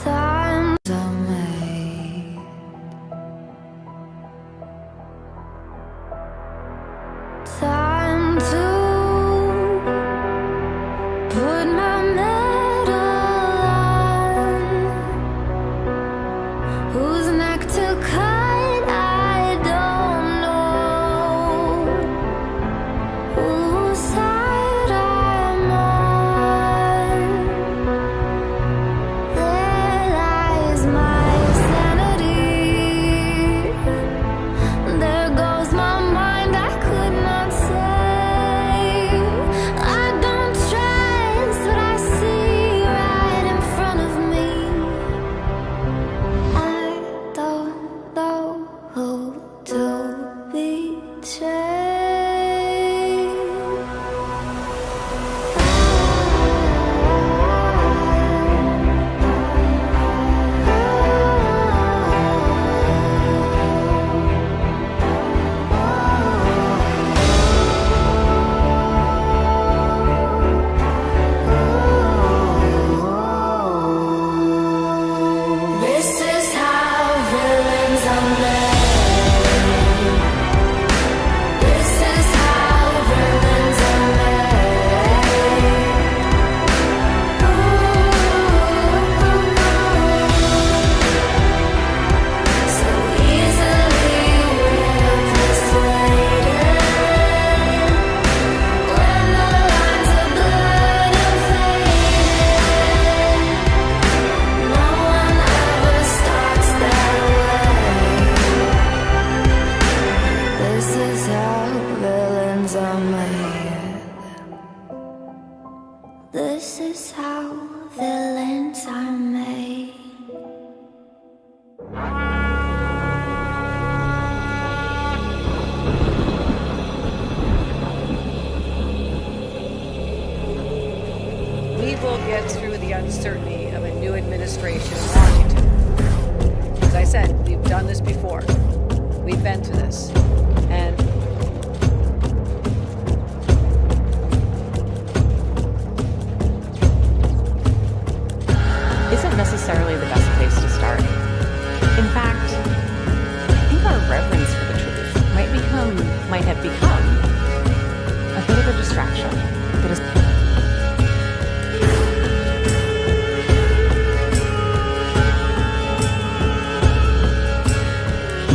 Times are made. Time to put my medal on. Whose neck to cut, I don't know. Whose side I'm on. There lies my sanity. There goes my mind, I could not say. I don't trust what I see right in front of me. I don't know who to betray. This is how villains are made. This is how villains are made. So easily repersuaded. When the lines of blood are faded, no one ever starts that way. This is how villains are made. This is how villains are made. We will get through the uncertainty of a new administration in Washington. As I said, we've done this before. We've been through this. And isn't necessarily the best place to start. In fact, I think our reverence for the truth might have become a bit of a distraction that is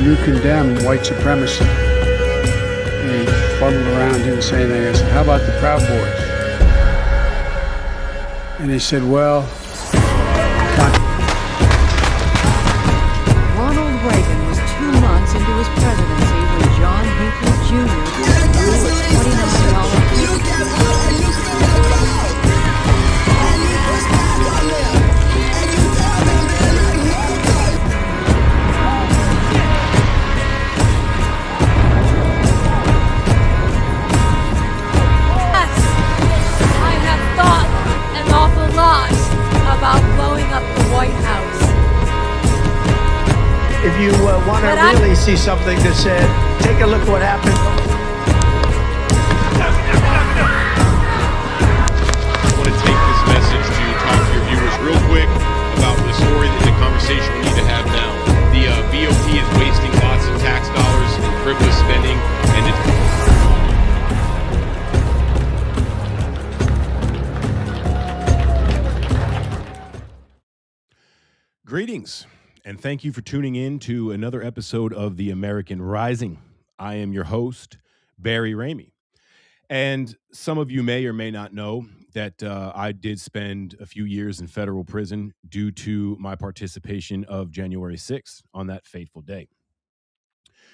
You condemn white supremacy. And he fuddled around, didn't say anything. I said, how about the Proud Boys? And he said, well, Ronald Reagan was 2 months into his presidency when John Hinckley Jr. blew a $20 million I have thought an awful lot about blowing up the White House. If you want to But I- really see something that said, take a look what happened. I want to take this message to talk to your viewers real quick about the story, the conversation we need to have now. The BOT is wasting lots of tax dollars in frivolous spending, and Greetings, and thank you for tuning in to another episode of The American Rising. I am your host, Barry Ramey. And some of you may or may not know that I did spend a few years in federal prison due to my participation of January 6th on that fateful day.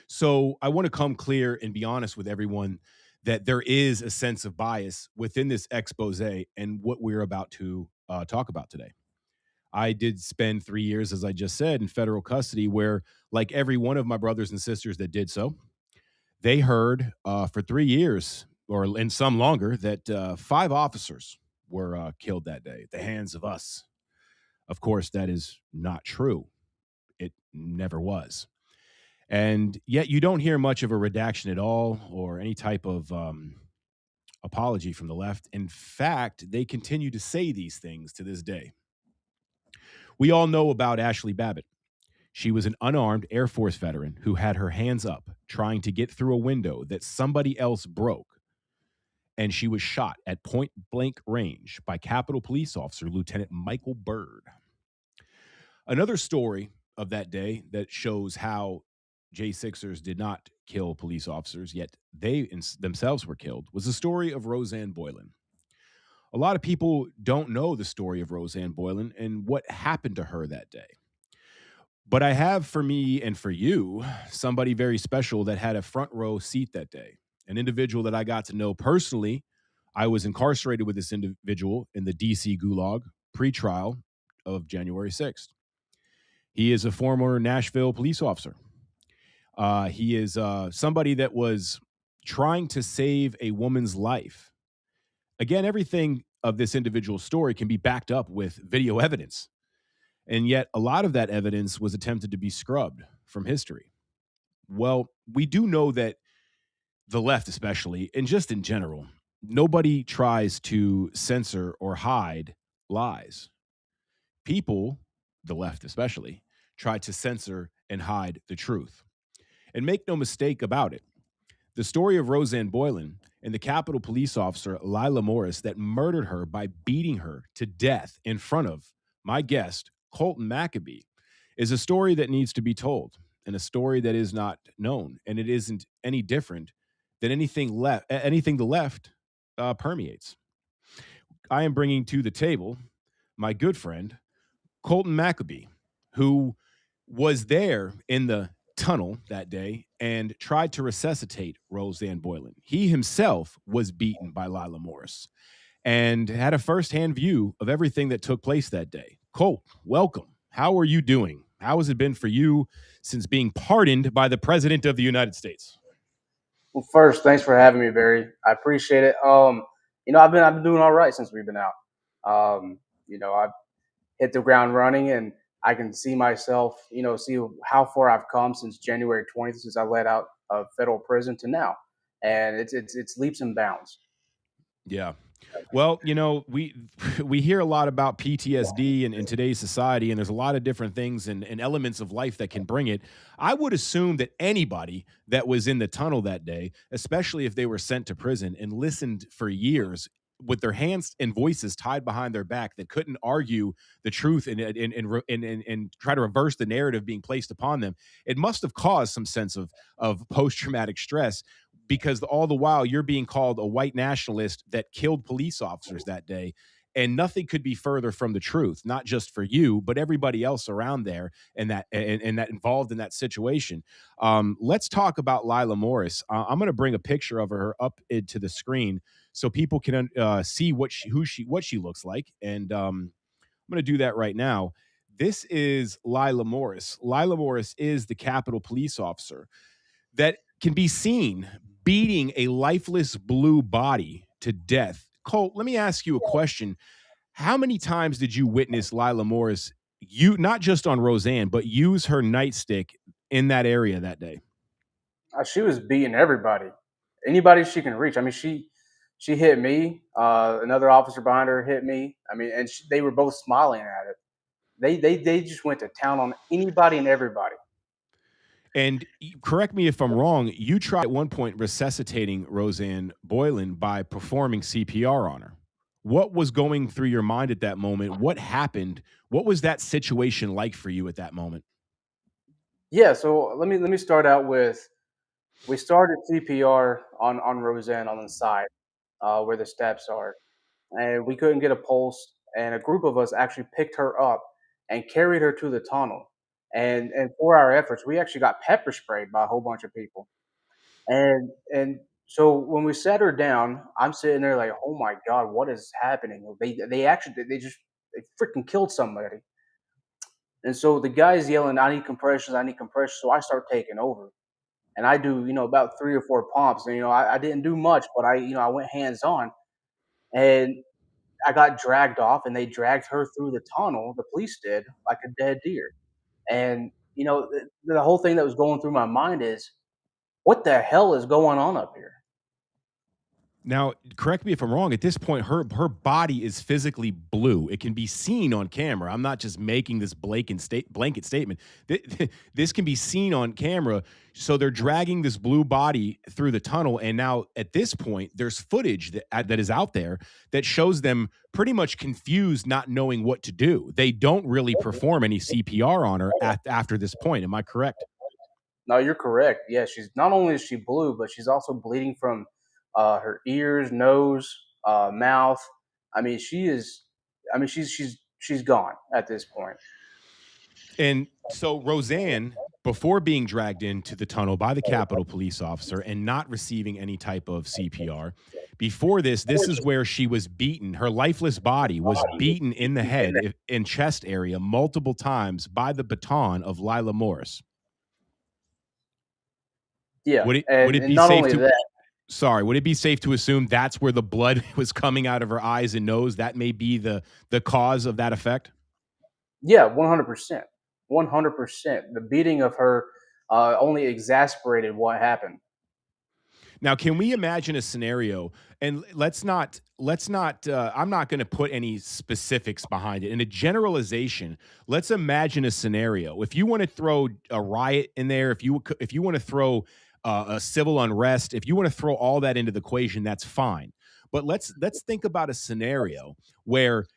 So I want to come clear and be honest with everyone that there is a sense of bias within this expose and what we're about to talk about today. I did spend 3 years, as I just said, in federal custody where, like every one of my brothers and sisters that did so, they heard for 3 years, or and some longer, that 5 officers were killed that day at the hands of us. Of course, that is not true. It never was. And yet you don't hear much of a redaction at all or any type of apology from the left. In fact, they continue to say these things to this day. We all know about Ashley Babbitt. She was an unarmed Air Force veteran who had her hands up trying to get through a window that somebody else broke, and she was shot at point blank range by Capitol Police Officer Lieutenant Michael Byrd. Another story of that day that shows how J6ers did not kill police officers, yet they themselves were killed, was the story of Roseanne Boylan. A lot of people don't know the story of Roseanne Boylan and what happened to her that day. But I have for me and for you somebody very special that had a front row seat that day, an individual that I got to know personally. I was incarcerated with this individual in the DC Gulag pre-trial of January 6th. He is a former Nashville police officer. He is somebody that was trying to save a woman's life. Again, everything of this individual story can be backed up with video evidence. And yet a lot of that evidence was attempted to be scrubbed from history. Well, we do know that the left, especially, and just in general, nobody tries to censor or hide lies. People, the left especially, try to censor and hide the truth. And make no mistake about it, the story of Roseanne Boylan and the Capitol Police officer Lila Morris that murdered her by beating her to death in front of my guest, Colton Maccabee, is a story that needs to be told and a story that is not known. And it isn't any different than anything the left permeates. I am bringing to the table my good friend, Colton Maccabee, who was there in the tunnel that day and tried to resuscitate Roseanne Boylan. He himself was beaten by Lila Morris and had a firsthand view of everything that took place that day. Colt, welcome. How are you doing? How has it been for you since being pardoned by the President of the United States? Well, first, thanks for having me, Barry. I appreciate it. I've been doing all right since we've been out. I've hit the ground running, and I can see myself, see how far I've come since January 20th, since I let out of federal prison to now, and it's leaps and bounds. Yeah. Well, we hear a lot about PTSD in today's society, and there's a lot of different things and elements of life that can bring it. I would assume that anybody that was in the tunnel that day, especially if they were sent to prison and listened for years with their hands and voices tied behind their back, that couldn't argue the truth and try to reverse the narrative being placed upon them, it must have caused some sense of post-traumatic stress, because all the while you're being called a white nationalist that killed police officers that day. And nothing could be further from the truth, not just for you, but everybody else around there and that involved in that situation. Let's talk about Lila Morris. I'm going to bring a picture of her up into the screen so people can see what she looks like. And I'm going to do that right now. This is Lila Morris. Lila Morris is the Capitol Police officer that can be seen beating a lifeless blue body to death. Colt, let me ask you a question. How many times did you witness Lila Morris, not just on Roseanne, but use her nightstick in that area that day? She was beating everybody, anybody she can reach. I mean, she hit me. Another officer behind her hit me. I mean, and they were both smiling at it. They just went to town on anybody and everybody. And correct me if I'm wrong, you tried at one point resuscitating Roseanne Boylan by performing CPR on her. What was going through your mind at that moment? What happened? What was that situation like for you at that moment? Yeah, so let me start out with, we started CPR on Roseanne on the side where the steps are, and we couldn't get a pulse. And a group of us actually picked her up and carried her to the tunnel. And for our efforts, we actually got pepper sprayed by a whole bunch of people. And so when we sat her down, I'm sitting there like, oh my god, what is happening? They freaking killed somebody. And so the guy's yelling, I need compressions, I need compressions. So I start taking over. And I do, about 3 or 4 pumps. And I didn't do much, but I went hands on. And I got dragged off, and they dragged her through the tunnel, the police did, like a dead deer. And the whole thing that was going through my mind is, what the hell is going on up here? Now, correct me if I'm wrong. At this point, her body is physically blue. It can be seen on camera. I'm not just making this blanket statement. This can be seen on camera. So they're dragging this blue body through the tunnel, and now at this point, there's footage that is out there that shows them pretty much confused, not knowing what to do. They don't really perform any CPR on her after this point. Am I correct? No, you're correct. Yeah, she's not only is she blue, but she's also bleeding from her ears, nose, mouth. I mean, she is. I mean, she's gone at this point. And so Roseanne, before being dragged into the tunnel by the Capitol police officer and not receiving any type of CPR, before this is where she was beaten. Her lifeless body was beaten in the head and chest area multiple times by the baton of Lila Morris. Yeah, Would it and be not safe only to that, would it be safe to assume that's where the blood was coming out of her eyes and nose? That may be the cause of that effect? yeah, 100%, 100%. The beating of her only exasperated what happened. Now, can we imagine a scenario? And let's not. I'm not going to put any specifics behind it. In a generalization, let's imagine a scenario. If you want to throw a riot in there, if you want to throw a civil unrest, if you want to throw all that into the equation, that's fine. But let's think about a scenario where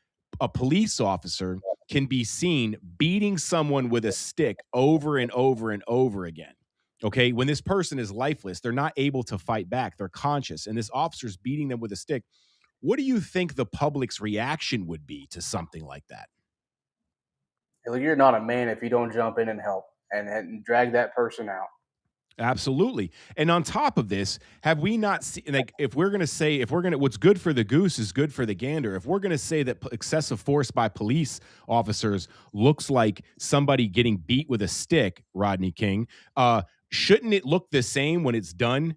a police officer can be seen beating someone with a stick over and over and over again. Okay, when this person is lifeless, they're not able to fight back. They're conscious, and this officer's beating them with a stick. What do you think the public's reaction would be to something like that? Like, you're not a man if you don't jump in and help and drag that person out. Absolutely. And on top of this, have we not seen, like, what's good for the goose is good for the gander. If we're going to say that excessive force by police officers looks like somebody getting beat with a stick, Rodney King, shouldn't it look the same when it's done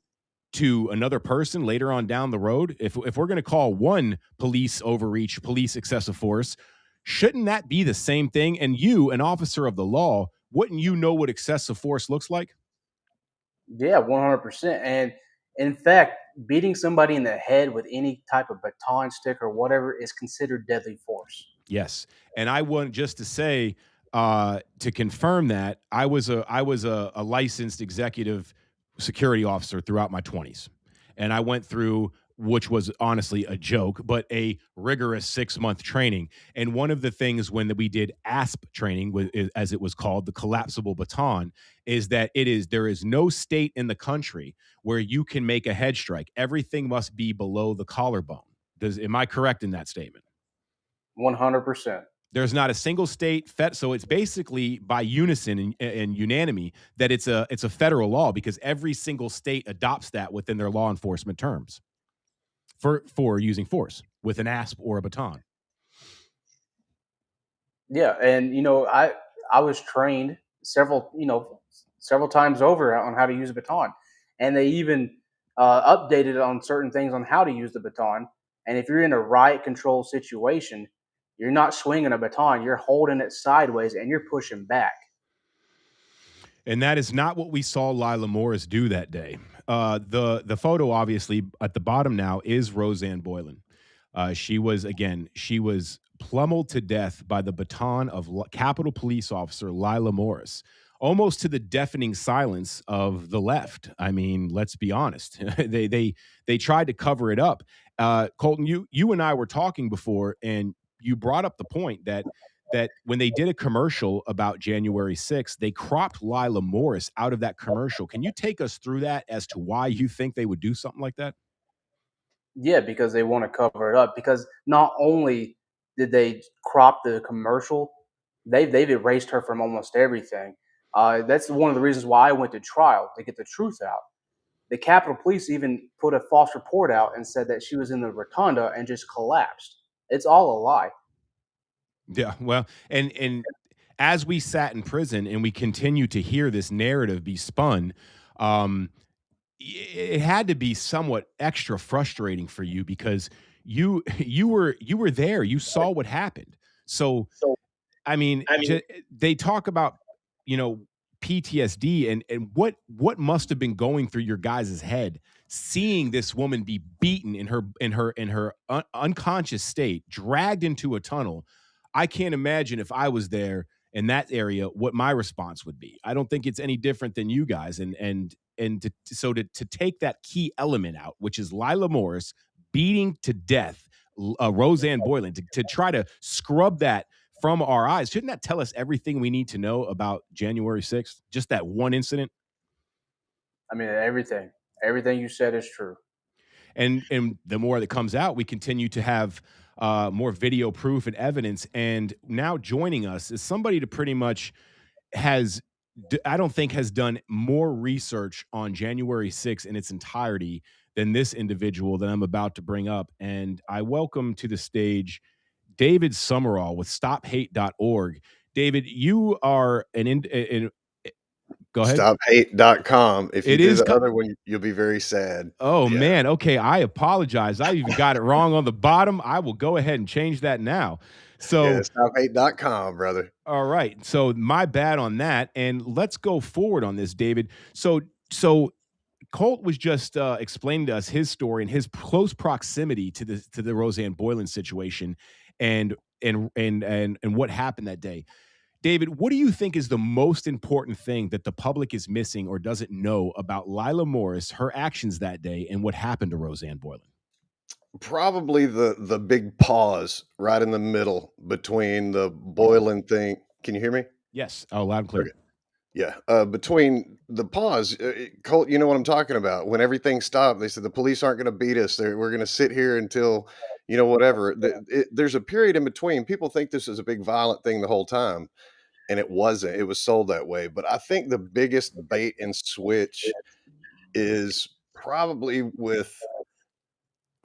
to another person later on down the road? If we're going to call one police overreach, police excessive force, shouldn't that be the same thing? And you, an officer of the law, wouldn't you know what excessive force looks like? Yeah, 100%. And in fact, beating somebody in the head with any type of baton, stick, or whatever is considered deadly force. Yes. And I want just to say, to confirm that, I was a licensed executive security officer throughout my 20s. And I went through, which was honestly a joke, but a rigorous 6-month training. And one of the things when we did ASP training, as it was called, the collapsible baton, is that there is no state in the country where you can make a head strike. Everything must be below the collarbone. Am I correct in that statement? 100%. There's not a single state so it's basically by unison and unanimity that it's a federal law, because every single state adopts that within their law enforcement terms for using force with an asp or a baton. Yeah, and I was trained several times over on how to use a baton, and they even updated on certain things on how to use the baton. And if you're in a riot control situation, you're not swinging a baton, you're holding it sideways and you're pushing back. And that is not what we saw Lila Morris do that day. The photo, obviously, at the bottom now is Roseanne Boylan. She was pummeled to death by the baton of Capitol Police Officer Lila Morris, almost to the deafening silence of the left. I mean, let's be honest. They tried to cover it up. Colton, you and I were talking before, and you brought up the point that when they did a commercial about January 6th, they cropped Lila Morris out of that commercial. Can you take us through that as to why you think they would do something like that? Yeah, because they want to cover it up. Because not only did they crop the commercial, they've erased her from almost everything. That's one of the reasons why I went to trial, to get the truth out. The Capitol Police even put a false report out and said that she was in the rotunda and just collapsed. It's all a lie. Yeah, well, and as we sat in prison and we continue to hear this narrative be spun, it had to be somewhat extra frustrating for you, because you were there, you saw what happened. So, I mean, they talk about PTSD and what must have been going through your guys' head seeing this woman be beaten in her unconscious state, dragged into a tunnel. I can't imagine if I was there in that area what my response would be. I don't think it's any different than you guys. So to take that key element out, which is Lila Morris beating to death Roseanne Boylan, to try to scrub that from our eyes, shouldn't that tell us everything we need to know about January 6th? Just that one incident? I mean, everything you said is true. And the more that comes out, we continue to have more video proof and evidence. And now joining us is somebody to pretty much I don't think has done more research on January 6th in its entirety than this individual that I'm about to bring up. And I welcome to the stage David Summerall with StopHate.org. David, you are go ahead. StopHate.com. If you It do is the other one, you'll be very sad. Oh, Yeah. man. Okay. I apologize. I even got it wrong on the bottom. I will go ahead and change that now. So, Yeah, StopHate.com, brother. all right. So my bad on that. And let's go forward on this, David. So Colt was just explaining to us his story and his close proximity to the Roseanne Boylan situation and what happened that day. David, what do you think is the most important thing that the public is missing or doesn't know about Lila Morris, her actions that day, and what happened to Roseanne Boylan? Probably the big pause right in the middle between the Boylan thing. Can you hear me? Yes. Oh, loud and clear. Okay. Yeah. Between the pause, Colt, you know what I'm talking about. When everything stopped, they said the police aren't going to beat us. We're going to sit here until, whatever. There's a period in between. People think this is a big violent thing the whole time, and it wasn't. It was sold that way. But I think the biggest bait and switch is probably with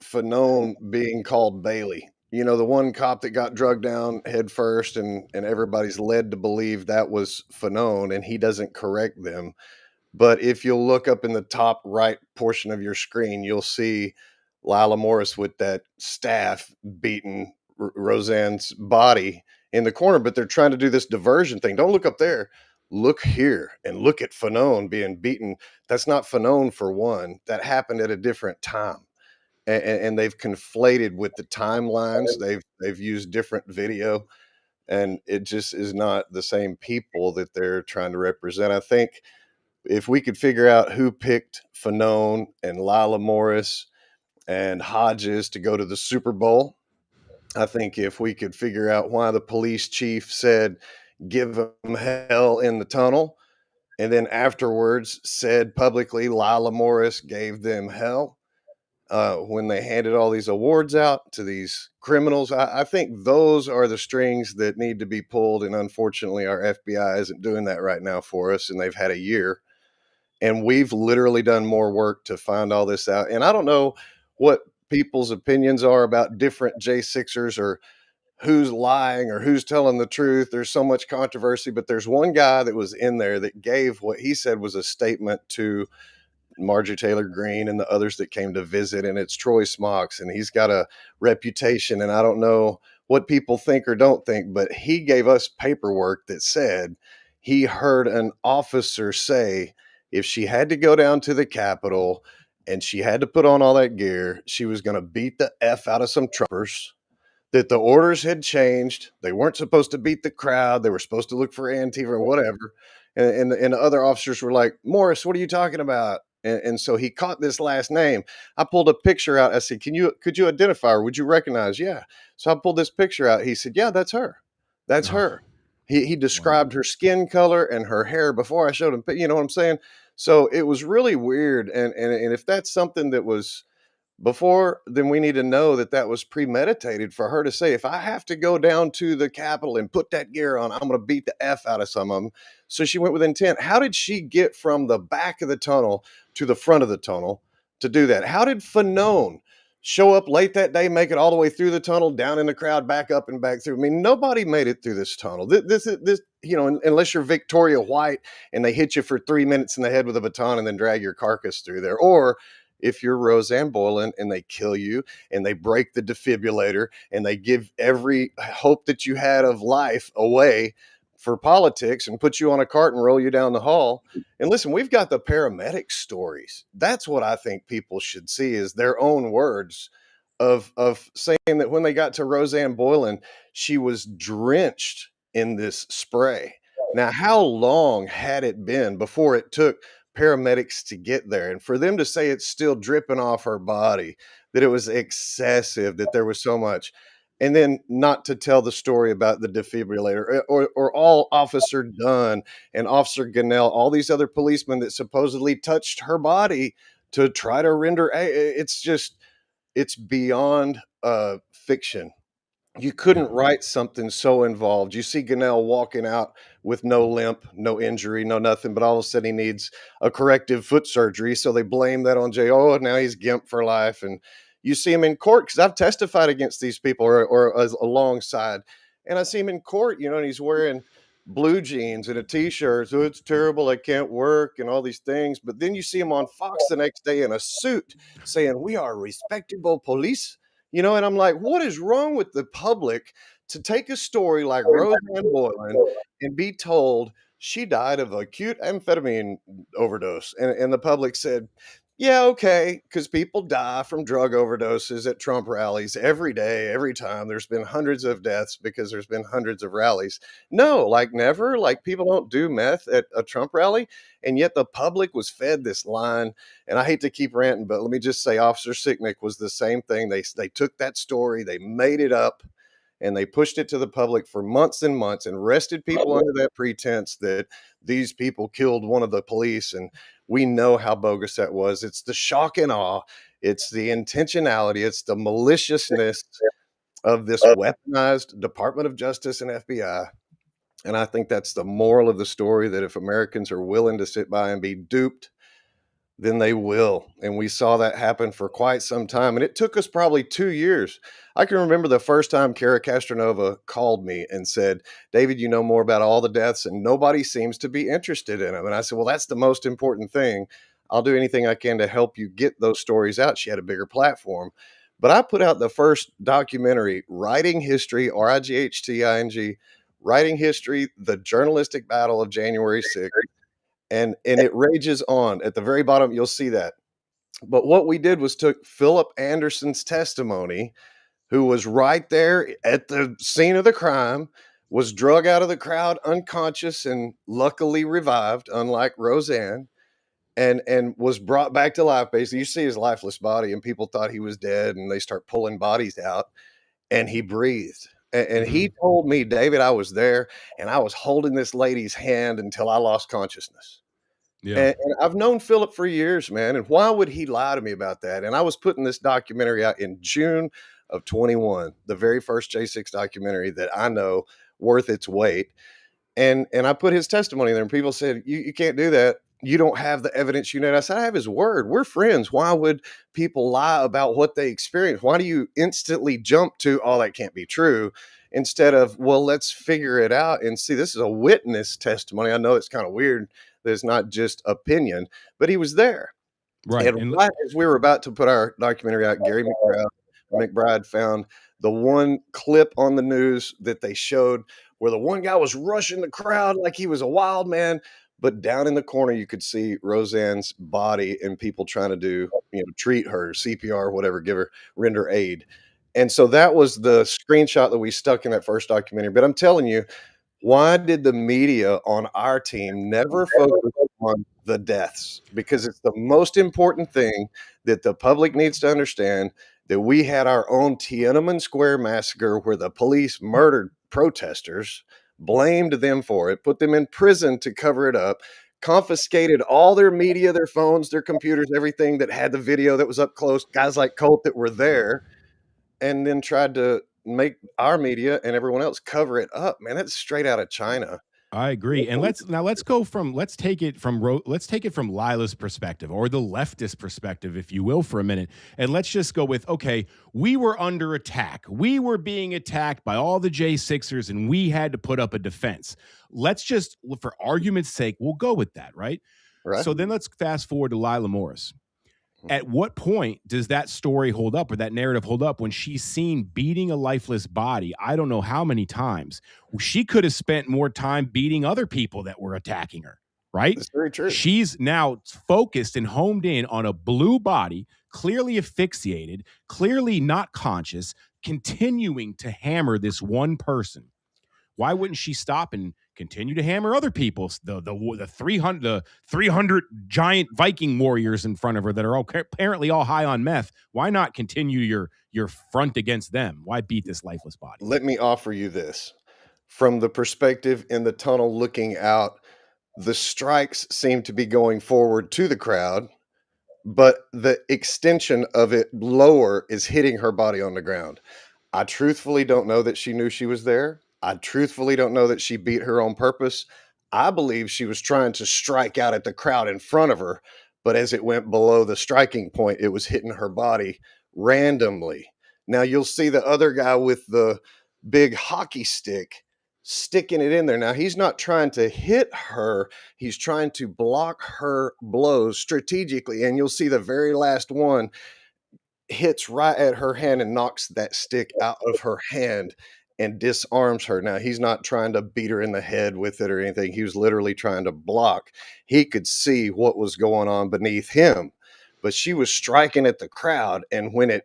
Fanone being called Bailey. The one cop that got drugged down head first, and everybody's led to believe that was Fanone, and he doesn't correct them. But if you'll look up in the top right portion of your screen, you'll see Lila Morris with that staff beating Roseanne's body in the corner. But they're trying to do this diversion thing. Don't look up there. Look here and look at Fanone being beaten. That's not Fanone, for one. That happened at a different time. And they've conflated with the timelines. They've used different video, and it just is not the same people that they're trying to represent. I think if we could figure out who picked Fanone and Lila Morris and Hodges to go to the Super Bowl, I think if we could figure out why the police chief said, give them hell in the tunnel, and then afterwards said publicly Lila Morris gave them hell, when they handed all these awards out to these criminals. I think those are the strings that need to be pulled. And unfortunately, our FBI isn't doing that right now for us. And they've had a year. And we've literally done more work to find all this out. And I don't know what people's opinions are about different J6ers or who's lying or who's telling the truth. There's so much controversy. But there's one guy that was in there that gave what he said was a statement to Marjorie Taylor Greene and the others that came to visit, and it's Troy Smocks, and he's got a reputation, and I don't know what people think or don't think, but he gave us paperwork that said he heard an officer say if she had to go down to the Capitol and she had to put on all that gear, she was going to beat the F out of some truckers, that the orders had changed. They weren't supposed to beat the crowd. They were supposed to look for Antifa or whatever. And the other officers were like, Morris, what are you talking about? And so he caught this last name. I pulled a picture out. I said, could you identify her? Would you recognize? Yeah. So I pulled this picture out. He said, yeah, that's her. That's her. He described her skin color and her hair before I showed him. You know what I'm saying? So it was really weird. And if that's something that was before, then we need to know that that was premeditated for her to say, if I have to go down to the Capitol and put that gear on, I'm going to beat the F out of some of them. So she went with intent. How did she get from the back of the tunnel to the front of the tunnel to do that? How did Fanone show up late that day, make it all the way through the tunnel, down in the crowd, back up and back through? I mean, nobody made it through this tunnel. This, unless you're Victoria White and they hit you for 3 minutes in the head with a baton and then drag your carcass through there. Or if you're Roseanne Boylan and they kill you and they break the defibrillator and they give every hope that you had of life away for politics and put you on a cart and roll you down the hall. And listen, we've got the paramedic stories. That's what I think people should see, is their own words of saying that when they got to Roseanne Boylan, she was drenched in this spray. Now, how long had it been before it took paramedics to get there? And for them to say it's still dripping off her body, that it was excessive, that there was so much, and then not to tell the story about the defibrillator, or all Officer Dunn and Officer Gunnell, all these other policemen that supposedly touched her body to try to render it's just, it's beyond fiction. You couldn't write something so involved. You see Gunnell walking out with no limp, no injury, no nothing, but all of a sudden he needs a corrective foot surgery. So they blame that on Jay. Oh, now he's gimp for life. And you see him in court, because I've testified against these people, or as alongside, and I see him in court, and he's wearing blue jeans and a t-shirt. So it's terrible, I can't work, and all these things. But then you see him on Fox the next day in a suit saying, we are respectable police. And I'm like, what is wrong with the public to take a story like Roseanne Boylan and be told she died of acute amphetamine overdose? And the public said, yeah, okay, because people die from drug overdoses at Trump rallies every day, every time. There's been hundreds of deaths because there's been hundreds of rallies. No, like never. Like, people don't do meth at a Trump rally. And yet the public was fed this line. And I hate to keep ranting, but let me just say Officer Sicknick was the same thing. They took that story, they made it up, and they pushed it to the public for months and months and arrested people under that pretense that these people killed one of the police. And we know how bogus that was. It's the shock and awe. It's the intentionality. It's the maliciousness of this weaponized Department of Justice and FBI. And I think that's the moral of the story, that if Americans are willing to sit by and be duped, then they will. And we saw that happen for quite some time. And it took us probably 2 years. I can remember the first time Kara Castronova called me and said, David, you know more about all the deaths and nobody seems to be interested in them. And I said, well, that's the most important thing. I'll do anything I can to help you get those stories out. She had a bigger platform. But I put out the first documentary, Writing History, RIGHTING, Writing History, the Journalistic Battle of January 6th. And it rages on. At the very bottom, you'll see that. But what we did was took Philip Anderson's testimony, who was right there at the scene of the crime, was drug out of the crowd unconscious and luckily revived, unlike Roseanne, and was brought back to life. Basically, you see his lifeless body, and people thought he was dead, and they start pulling bodies out, and he breathed. And he told me, David, I was there, and I was holding this lady's hand until I lost consciousness. Yeah. And I've known Philip for years, man. And why would he lie to me about that? And I was putting this documentary out in June of 21, the very first J6 documentary that I know worth its weight. And I put his testimony there, and people said, you can't do that. You don't have the evidence. And I said, I have his word. We're friends. Why would people lie about what they experienced? Why do you instantly jump to, oh, that can't be true, instead of, well, let's figure it out and see? This is a witness testimony. I know it's kind of weird that it's not just opinion, but he was there. Right. And right as we were about to put our documentary out, Gary McBride found the one clip on the news that they showed where the one guy was rushing the crowd like he was a wild man, but down in the corner you could see Roseanne's body and people trying to do, treat her, CPR, whatever, render aid. And so that was the screenshot that we stuck in that first documentary. But I'm telling you, why did the media on our team never focus on the deaths? Because it's the most important thing that the public needs to understand, that we had our own Tiananmen Square massacre where the police murdered protesters, blamed them for it, put them in prison to cover it up, confiscated all their media, their phones, their computers, everything that had the video that was up close, guys like Colt that were there, and then tried to make our media and everyone else cover it up. Man, that's straight out of China. I agree. And let's take it from Lila's perspective, or the leftist perspective, if you will, for a minute. And let's just go with, okay, we were under attack. We were being attacked by all the J6ers and we had to put up a defense. Let's just, for argument's sake, we'll go with that, right? Right. So then let's fast forward to Lila Morris. At what point does that story hold up or that narrative hold up when she's seen beating a lifeless body? I don't know how many times. She could have spent more time beating other people that were attacking her, right? That's very true. She's now focused and homed in on a blue body, clearly asphyxiated, clearly not conscious, continuing to hammer this one person. Why wouldn't she stop and continue to hammer other people? The 300 giant Viking warriors in front of her that are all apparently all high on meth. Why not continue your front against them? Why beat this lifeless body? Let me offer you this. From the perspective in the tunnel looking out, the strikes seem to be going forward to the crowd, but the extension of it lower is hitting her body on the ground. I truthfully don't know that she knew she was there. I truthfully don't know that she beat her on purpose. I believe she was trying to strike out at the crowd in front of her, but as it went below the striking point, it was hitting her body randomly. Now you'll see the other guy with the big hockey stick sticking it in there. Now he's not trying to hit her, he's trying to block her blows strategically. And you'll see the very last one hits right at her hand and knocks that stick out of her hand and disarms her. Now, he's not trying to beat her in the head with it or anything. He was literally trying to block. He could see what was going on beneath him, but she was striking at the crowd. And when it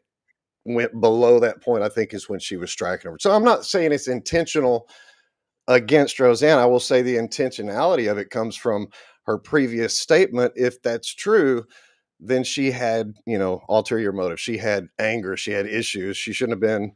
went below that point, I think is when she was striking over. So I'm not saying it's intentional against Roseanne. I will say the intentionality of it comes from her previous statement. If that's true, then she had, ulterior motive. She had anger. She had issues. She shouldn't have been,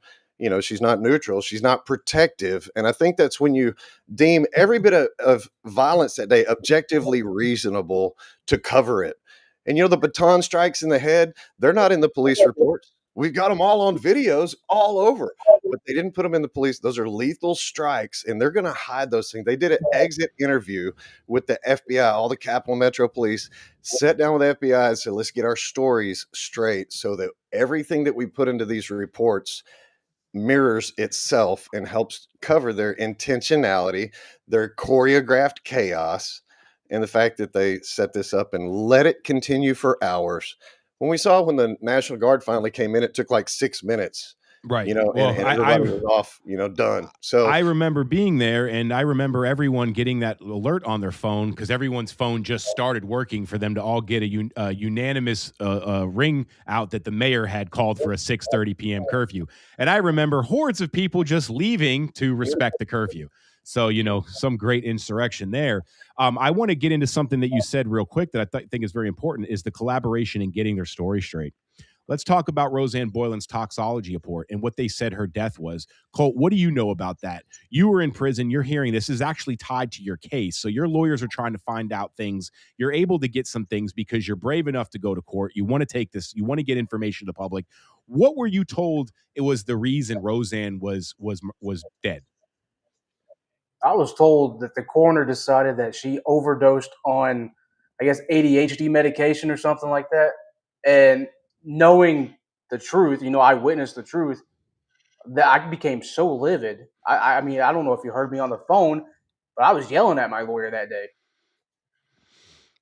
she's not neutral. She's not protective. And I think that's when you deem every bit of violence that day objectively reasonable to cover it. And, the baton strikes in the head, they're not in the police reports. We've got them all on videos all over, but they didn't put them in the police. Those are lethal strikes, and they're going to hide those things. They did an exit interview with the FBI, all the Capitol Metro Police, sat down with the FBI and said, let's get our stories straight so that everything that we put into these reports mirrors itself and helps cover their intentionality, their choreographed chaos, and the fact that they set this up and let it continue for hours. When the National Guard finally came in, it took like 6 minutes. Right. And everybody was off, done. So I remember being there, and I remember everyone getting that alert on their phone because everyone's phone just started working for them to all get a unanimous ring out that the mayor had called for a 6:30 p.m. curfew. And I remember hordes of people just leaving to respect the curfew. So, some great insurrection there. I want to get into something that you said real quick that I think is very important is the collaboration in getting their story straight. Let's talk about Roseanne Boylan's toxology report and what they said her death was. Colt, what do you know about that? You were in prison. You're hearing this is actually tied to your case. So your lawyers are trying to find out things. You're able to get some things because you're brave enough to go to court. You want to take this. You want to get information to the public. What were you told it was the reason Roseanne was dead? I was told that the coroner decided that she overdosed on, I guess, ADHD medication or something like that. And knowing the truth, I witnessed the truth, that I became so livid. I mean, I don't know if you heard me on the phone, but I was yelling at my lawyer that day.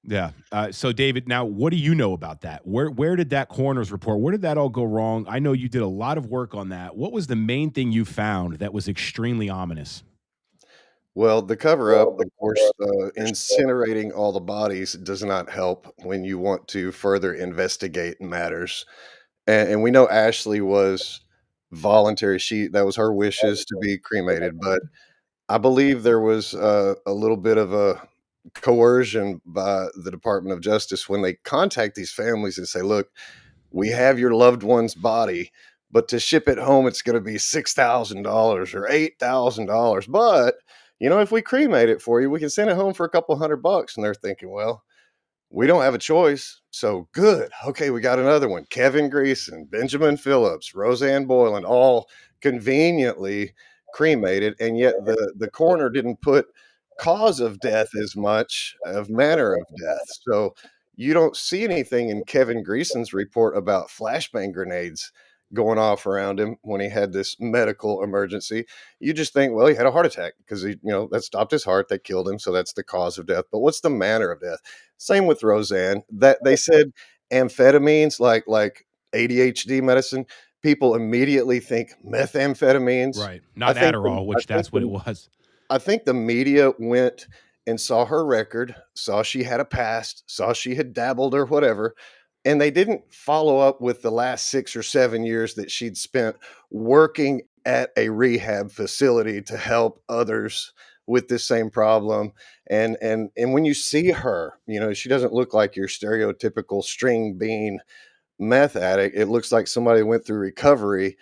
Yeah. So, David, now what do you know about that? Where did that coroner's report, where did that all go wrong? I know you did a lot of work on that. What was the main thing you found that was extremely ominous? Well, the cover up, of course, incinerating all the bodies does not help when you want to further investigate matters. And we know Ashley was voluntary. That was her wishes to be cremated. But I believe there was a little bit of a coercion by the Department of Justice when they contact these families and say, look, we have your loved one's body, but to ship it home, it's going to be $6,000 or $8,000. But if we cremate it for you, we can send it home for a couple $100. And they're thinking, well, we don't have a choice. So good. Okay, we got another one. Kevin Greason, Benjamin Phillips, Roseanne Boylan, all conveniently cremated. And yet the coroner didn't put cause of death as much of manner of death. So you don't see anything in Kevin Greason's report about flashbang grenades going off around him when he had this medical emergency. You just think, well, he had a heart attack because that stopped his heart, that killed him. So that's the cause of death. But what's the manner of death? Same with Roseanne. That they said amphetamines, like ADHD medicine, people immediately think methamphetamines. Right. I Not think Adderall, which that's what it was. I think the media went and saw her record, saw she had a past, saw she had dabbled or whatever, and they didn't follow up with the last 6 or 7 years that she'd spent working at a rehab facility to help others with this same problem. And when you see her, she doesn't look like your stereotypical string bean meth addict. It looks like somebody went through recovery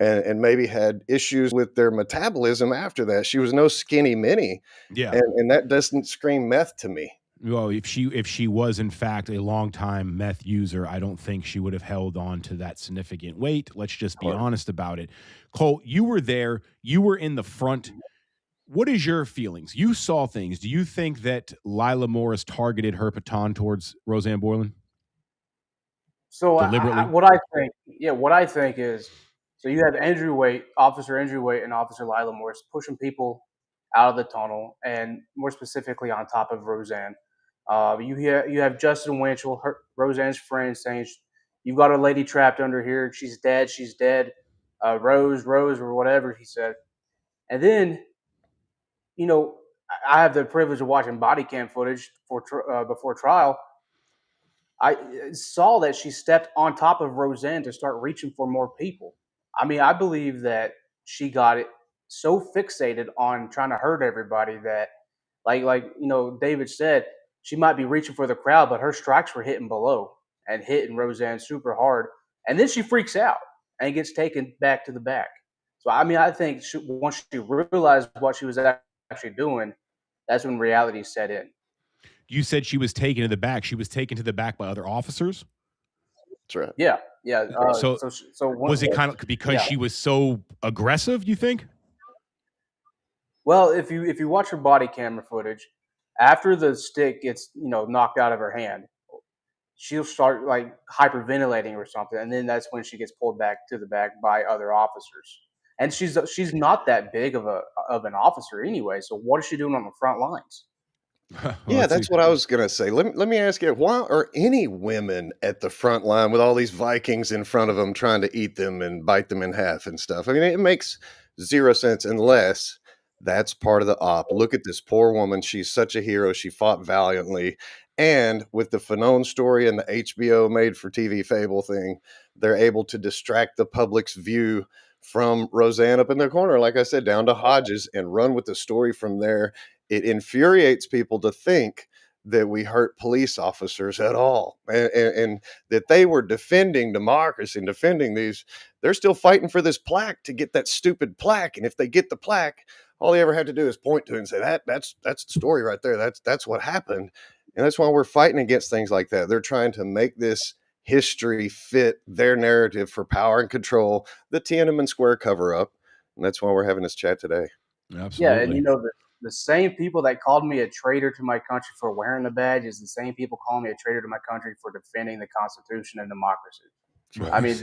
and maybe had issues with their metabolism after that. She was no skinny mini, Yeah. and that doesn't scream meth to me. Well, if she was in fact a longtime meth user, I don't think she would have held on to that significant weight. Let's just be honest about it. Cole, you were there. You were in the front. What is your feelings? You saw things. Do you think that Lila Morris targeted her baton towards Roseanne Boylan So deliberately? what I think is, so you have Officer Andrew Waite, and Officer Lila Morris pushing people out of the tunnel, and more specifically on top of Roseanne. You have Justin Winchell, Roseanne's friend, saying, "You've got a lady trapped under here. She's dead. She's dead. Rose, Rose, or whatever he said." And then, I have the privilege of watching body cam footage before trial. I saw that she stepped on top of Roseanne to start reaching for more people. I mean, I believe that she got it so fixated on trying to hurt everybody that, David said, she might be reaching for the crowd, but her strikes were hitting below and hitting Roseanne super hard. And then she freaks out and gets taken back to the back. So, I mean, I think once she realized what she was actually doing, that's when reality set in. You said she was taken to the back. She was taken to the back by other officers. That's right. Yeah, yeah. So was it kind of because she was so aggressive? You think? Well, if you watch her body camera footage, after the stick gets knocked out of her hand, she'll start like hyperventilating or something, and then that's when she gets pulled back to the back by other officers. And she's not that big of an officer anyway. So what is she doing on the front lines? Well, Yeah, that's what I was gonna say. Let me ask you, why are any women at the front line with all these Vikings in front of them trying to eat them and bite them in half and stuff? I mean, it makes 0 sense unless that's part of the op. Look at this poor woman. She's such a hero. She fought valiantly. And with the Fanon story and the HBO made for TV Fable thing, they're able to distract the public's view from Roseanne up in the corner, like I said, down to Hodges, and run with the story from there. It infuriates people to think that we hurt police officers at all, and that they were defending democracy and defending these. They're still fighting for this plaque to get that stupid plaque, and if they get the plaque, all they ever had to do is point to it and say that's the story right there. That's what happened, and that's why we're fighting against things like that. They're trying to make this history fit their narrative for power and control, the Tiananmen Square cover up, and that's why we're having this chat today. Yeah, and Absolutely. the same people that called me a traitor to my country for wearing the badge is the same people calling me a traitor to my country for defending the Constitution and democracy. I mean,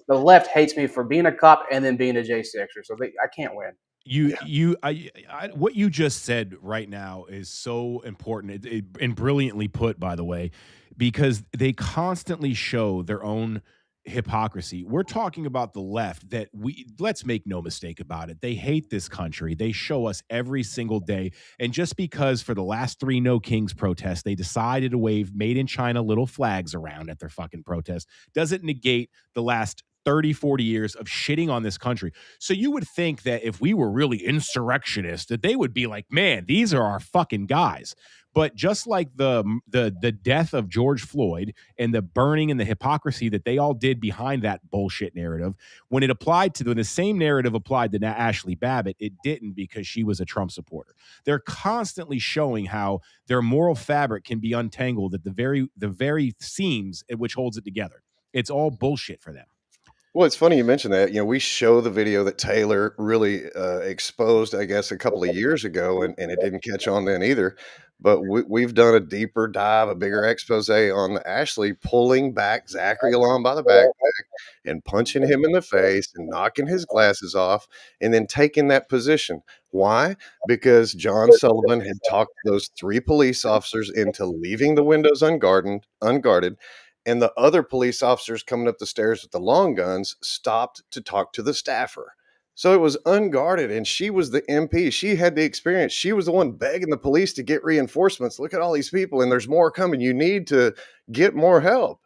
the left hates me for being a cop and then being a J6er, so I can't win. What you just said right now is so important and brilliantly put, by the way, because they constantly show their own hypocrisy. We're talking about the left that let's make no mistake about it. They hate this country. They show us every single day. And just because for the last 3 No Kings protests, they decided to wave made in China little flags around at their fucking protest doesn't negate the last 30, 40 years of shitting on this country. So you would think that if we were really insurrectionists, that they would be like, man, these are our fucking guys. But just like the death of George Floyd and the burning and the hypocrisy that they all did behind that bullshit narrative, when the same narrative applied to Ashley Babbitt, it didn't, because she was a Trump supporter. They're constantly showing how their moral fabric can be untangled at the very seams at which holds it together. It's all bullshit for them. Well, it's funny you mentioned that. We show the video that Taylor really exposed, I guess, a couple of years ago, and it didn't catch on then either. But we've done a deeper dive, a bigger expose on Ashley pulling back Zachary along by the backpack and punching him in the face and knocking his glasses off and then taking that position. Why? Because John Sullivan had talked those 3 police officers into leaving the windows unguarded, and the other police officers coming up the stairs with the long guns stopped to talk to the staffer. So it was unguarded, and she was the MP. She had the experience. She was the one begging the police to get reinforcements. Look at all these people, and there's more coming. You need to get more help.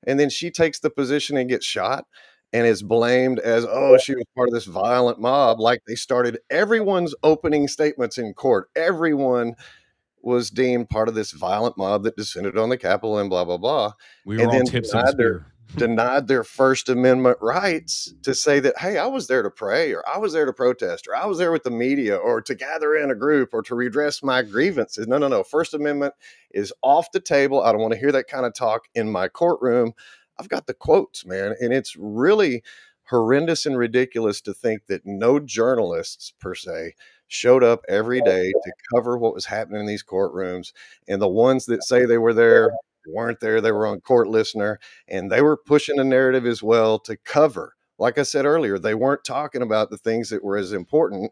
And then she takes the position and gets shot and is blamed as, oh, she was part of this violent mob. Like they started everyone's opening statements in court. Everyone was deemed part of this violent mob that descended on the Capitol and blah, blah, blah. We And were all then tips of the spear. denied their First Amendment rights to say that, hey, I was there to pray, or I was there to protest, or I was there with the media, or to gather in a group, or to redress my grievances. No, no, no. First Amendment is off the table. I don't want to hear that kind of talk in my courtroom. I've got the quotes, man. And it's really horrendous and ridiculous to think that no journalists, per se, showed up every day to cover what was happening in these courtrooms. And the ones that say they were there weren't there. They were on Court Listener, and they were pushing a narrative as well to cover. Like I said earlier, they weren't talking about the things that were as important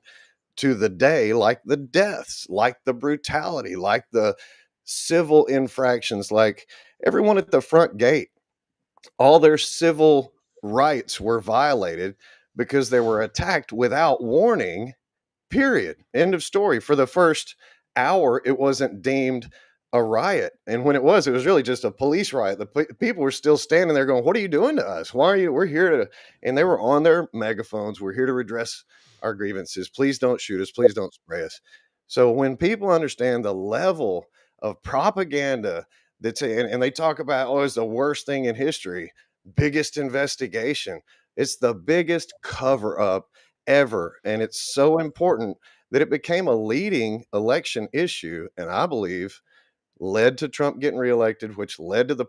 to the day, like the deaths, like the brutality, like the civil infractions, like everyone at the front gate. All their civil rights were violated because they were attacked without warning. Period. End of story. For the first hour, it wasn't deemed a riot. And when it was really just a police riot. The people were still standing there going, what are you doing to us? Why are you? We're here to, and they were on their megaphones. We're here to redress our grievances. Please don't shoot us. Please don't spray us. So when people understand the level of propaganda that's, and they talk about, oh, it's the worst thing in history, biggest investigation. It's the biggest cover up ever. And it's so important that it became a leading election issue. And I believe led to Trump getting reelected, which led to the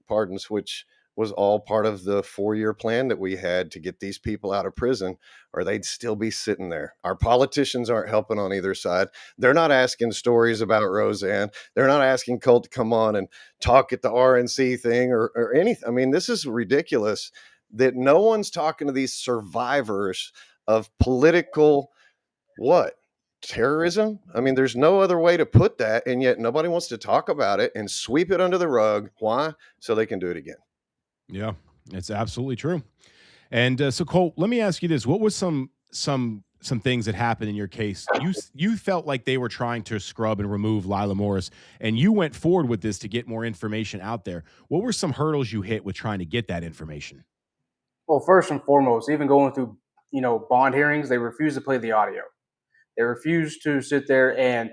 pardons, which was all part of the 4-year plan that we had to get these people out of prison, or they'd still be sitting there. Our politicians aren't helping on either side. They're not asking stories about Roseanne. They're not asking Colt to come on and talk at the RNC thing or anything. I mean, this is ridiculous that no one's talking to these survivors of political terrorism. I mean, there's no other way to put that, and yet nobody wants to talk about it and sweep it under the rug. Why? So they can do it again. Yeah, it's absolutely true. And so, Colt, let me ask you this: what was some things that happened in your case? You felt like they were trying to scrub and remove Lila Morris, and you went forward with this to get more information out there. What were some hurdles you hit with trying to get that information? Well, first and foremost, even going through bond hearings, they refused to play the audio. They refused to sit there and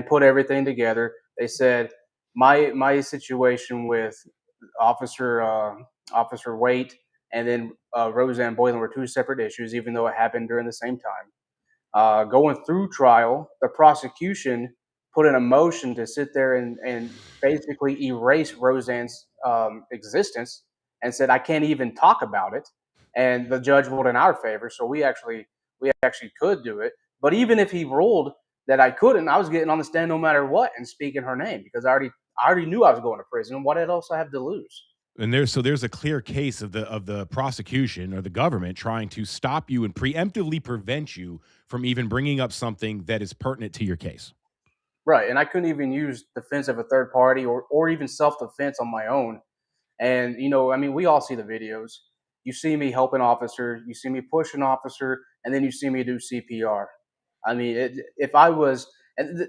put everything together. They said my situation with Officer Waite and then Roseanne Boylan were two separate issues, even though it happened during the same time. Going through trial, the prosecution put in a motion to sit there and basically erase Roseanne's existence and said, I can't even talk about it. And the judge ruled in our favor. So we actually could do it. But even if he ruled that I couldn't, I was getting on the stand no matter what and speaking her name because I already knew I was going to prison. What else I have to lose? And there's a clear case of the prosecution or the government trying to stop you and preemptively prevent you from even bringing up something that is pertinent to your case. Right, and I couldn't even use defense of a third party or even self-defense on my own. And I mean, we all see the videos. You see me help an officer, you see me push an officer, and then you see me do CPR. I mean, if I was, and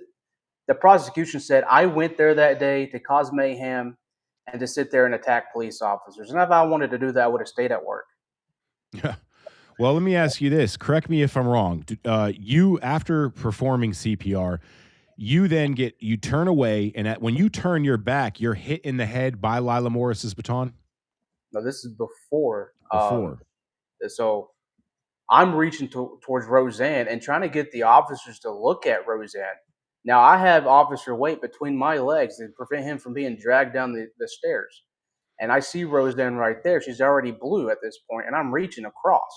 the prosecution said I went there that day to cause mayhem and to sit there and attack police officers. And if I wanted to do that, I would have stayed at work. Yeah. Well, let me ask you this. Correct me if I'm wrong. You, after performing CPR, you turn away, and when you turn your back, you're hit in the head by Lila Morris's baton? No, this is before. Before. So I'm reaching towards Roseanne and trying to get the officers to look at Roseanne. Now, I have Officer Waite between my legs to prevent him from being dragged down the stairs. And I see Roseanne right there. She's already blue at this point, and I'm reaching across.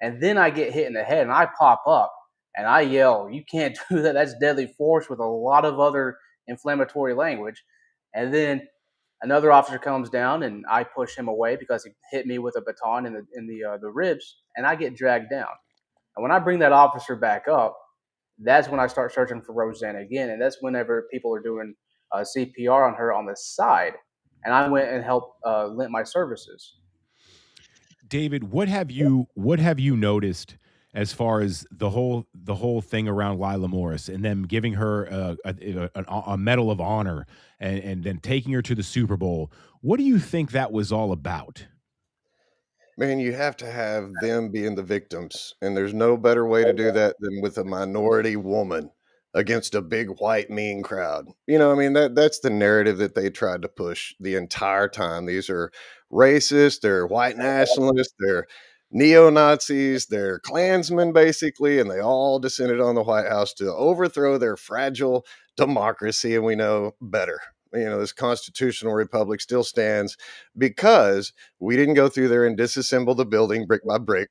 And then I get hit in the head, and I pop up, and I yell, you can't do that. That's deadly force with a lot of other inflammatory language. And then another officer comes down, and I push him away because he hit me with a baton in the ribs, and I get dragged down. And when I bring that officer back up, that's when I start searching for Roseanne again, and that's whenever people are doing CPR on her on the side. and I went and helped lent my services. David, what have you noticed as far as the whole thing around Lila Morris and them giving her a medal of honor and then taking her to the Super Bowl? What do you think that was all about? Man, you have to have them being the victims, and there's no better way to do that than with a minority woman against a big white mean crowd. I mean that's the narrative that they tried to push the entire time. These are racist, they're white nationalists, they're neo-Nazis, they're Klansmen basically, and they all descended on the White House to overthrow their fragile democracy, and we know better. This constitutional republic still stands because we didn't go through there and disassemble the building brick by brick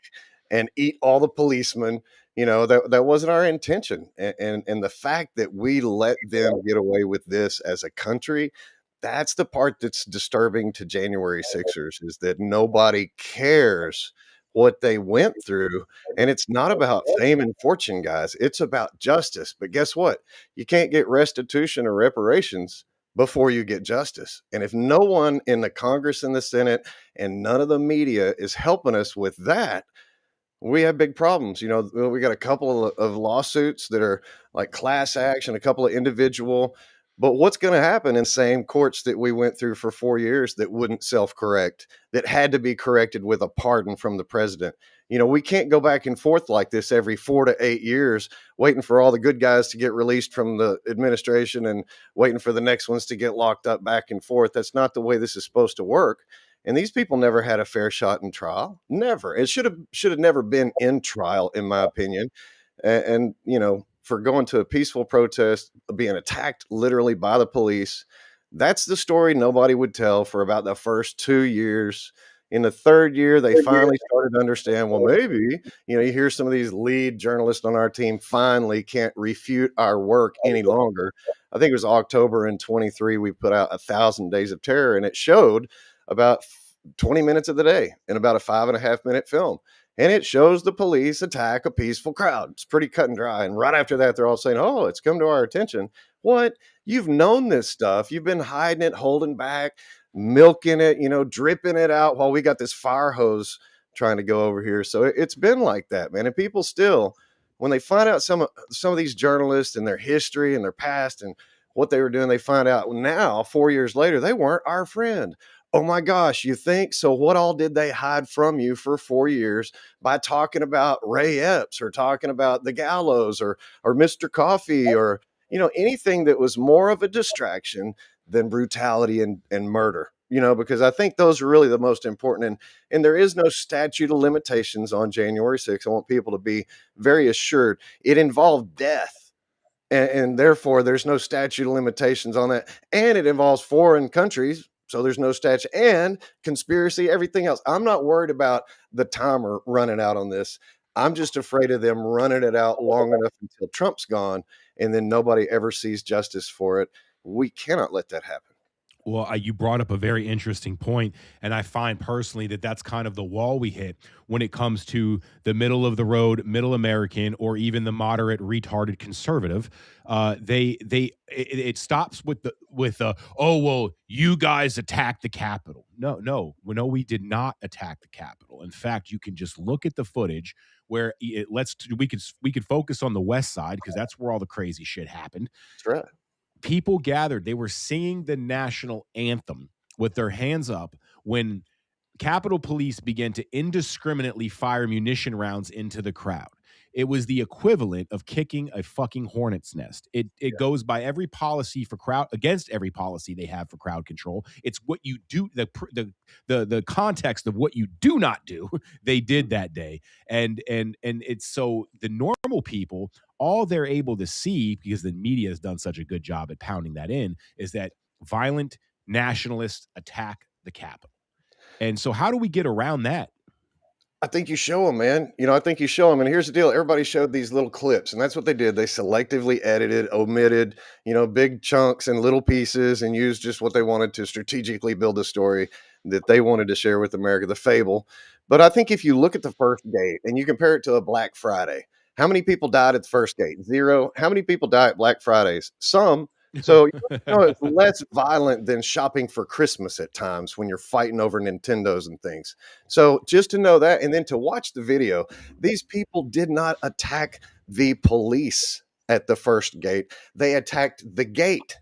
and eat all the policemen. That wasn't our intention. And the fact that we let them get away with this as a country, that's the part that's disturbing to January Sixers, is that nobody cares what they went through. And it's not about fame and fortune, guys. It's about justice. But guess what? You can't get restitution or reparations before you get justice. And if no one in the Congress and the Senate and none of the media is helping us with that, we have big problems. We got a couple of lawsuits that are like class action, a couple of individual. But what's going to happen in same courts that we went through for 4 years that wouldn't self correct, that had to be corrected with a pardon from the president? We can't go back and forth like this every 4 to 8 years, waiting for all the good guys to get released from the administration and waiting for the next ones to get locked up back and forth. That's not the way this is supposed to work. And these people never had a fair shot in trial. Never. It should have never been in trial, in my opinion. And for going to a peaceful protest, being attacked literally by the police, that's the story nobody would tell for about the first 2 years. In the third year, they finally started to understand, well, maybe, you hear some of these lead journalists on our team finally can't refute our work any longer. I think it was October in 23, we put out 1,000 Days of Terror, and it showed about 20 minutes of the day in about a 5.5 minute film. And it shows the police attack a peaceful crowd. It's pretty cut and dry. And right after that, they're all saying, oh, it's come to our attention. What? You've known this stuff. You've been hiding it, holding back, milking it, dripping it out while we got this fire hose trying to go over here. So it's been like that, man. And people still, when they find out some of these journalists and their history and their past and what they were doing, they find out now, 4 years later, they weren't our friend. Oh my gosh, you think? So what all did they hide from you for 4 years by talking about Ray Epps or talking about the Gallows or Mr. Coffee or anything that was more of a distraction than brutality and murder? Because I think those are really the most important. And there is no statute of limitations on January 6th. I want people to be very assured. It involved death. And therefore, there's no statute of limitations on that. And it involves foreign countries. So there's no statute and conspiracy, everything else. I'm not worried about the timer running out on this. I'm just afraid of them running it out long enough until Trump's gone and then nobody ever sees justice for it. We cannot let that happen. Well, you brought up a very interesting point, and I find personally that that's kind of the wall we hit when it comes to the middle of the road, middle American, or even the moderate, retarded conservative. It stops with the oh well, you guys attacked the Capitol. No, we did not attack the Capitol. In fact, you can just look at the footage where we could focus on the West Side because that's where all the crazy shit happened. That's right. People gathered. They were singing the national anthem with their hands up when Capitol Police began to indiscriminately fire munition rounds into the crowd. It was the equivalent of kicking a fucking hornet's nest. It goes by every policy for crowd against every policy they have for crowd control. It's what you do, the context of what you do not do. They did that day, and it's so the normal people, all they're able to see because the media has done such a good job at pounding that in is that violent nationalists attack the Capitol. And so, how do we get around that? I think you show them, man. I think you show them. And here's the deal. Everybody showed these little clips, and that's what they did. They selectively edited, omitted, big chunks and little pieces and used just what they wanted to strategically build a story that they wanted to share with America, the fable. But I think if you look at the first gate and you compare it to a Black Friday, how many people died at the first gate? Zero. How many people die at Black Fridays? Some, So, it's less violent than shopping for Christmas at times when you're fighting over Nintendos and things. So, just to know that, and then to watch the video, these people did not attack the police at the first gate. They attacked the gate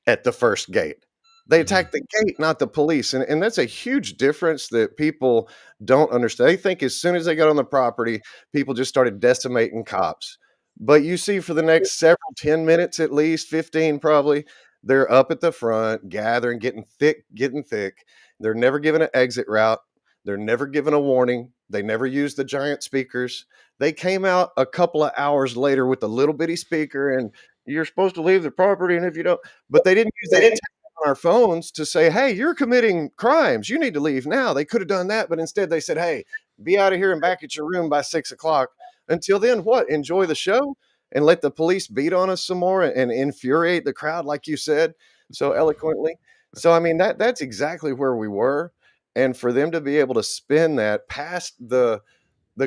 at the first gate. They attacked the gate, not the police. And that's a huge difference that people don't understand. They think as soon as they got on the property, people just started decimating cops. But you see, for the next several 10 minutes, at least 15 probably, they're up at the front, gathering, getting thick, getting thick. They're never given an exit route. They're never given a warning. They never use the giant speakers. They came out a couple of hours later with a little bitty speaker and you're supposed to leave the property. And if you don't, but they didn't use that text on our phones to say, hey, you're committing crimes. You need to leave now. They could have done that, but instead they said, hey, be out of here and back at your room by 6 o'clock. Until then, what? Enjoy the show and let the police beat on us some more and infuriate the crowd, like you said so eloquently. So, I mean, that's exactly where we were. And for them to be able to spin that past the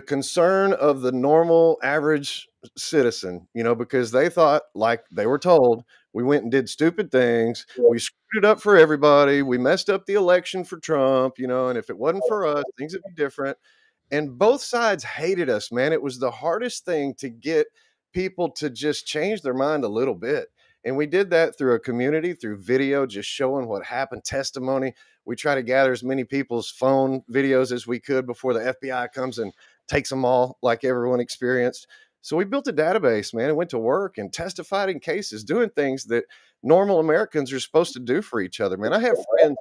concern of the normal average citizen, because they thought, like they were told, we went and did stupid things. We screwed it up for everybody. We messed up the election for Trump, and if it wasn't for us, things would be different. And both sides hated us, man. It was the hardest thing to get people to just change their mind a little bit. And we did that through a community, through video, just showing what happened, testimony. We try to gather as many people's phone videos as we could before the FBI comes and takes them all, like everyone experienced. So we built a database, man, and went to work and testified in cases, doing things that normal Americans are supposed to do for each other, man. I have friends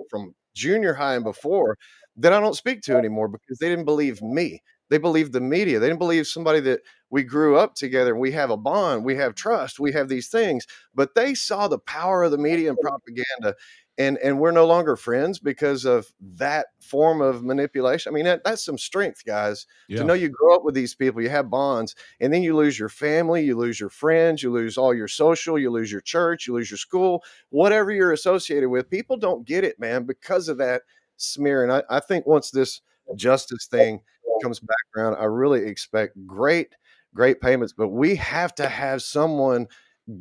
from junior high and before that I don't speak to anymore because they didn't believe me. They believed the media. They didn't believe somebody that we grew up together and we have a bond, we have trust, we have these things. But they saw the power of the media and propaganda, and we're no longer friends because of that form of manipulation. I mean, that's some strength, guys. To know you grow up with these people, you have bonds, and then you lose your family, you lose your friends, you lose all your social, you lose your church, you lose your school, whatever you're associated with. People don't get it, man, because of that smear. And I think once this justice thing comes back around, I really expect great payments, but we have to have someone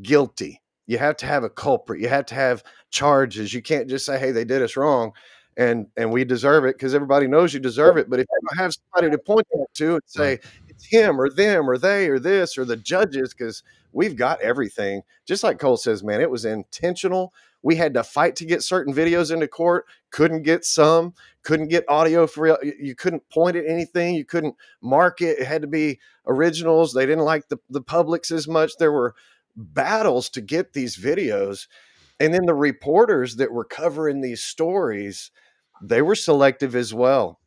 guilty. You have to have a culprit. You have to have charges. You can't just say, hey, they did us wrong and we deserve it, because everybody knows you deserve it. But if you don't have somebody to point that to and say it's him or them or they or this or the judges, because we've got everything. Just like Cole says, man, it was intentional. We had to fight to get certain videos into court, couldn't get some, couldn't get audio for you, couldn't point at anything, you couldn't mark it. It had to be originals. They didn't like the publics as much. There were battles to get these videos. And then the reporters that were covering these stories, they were selective as well.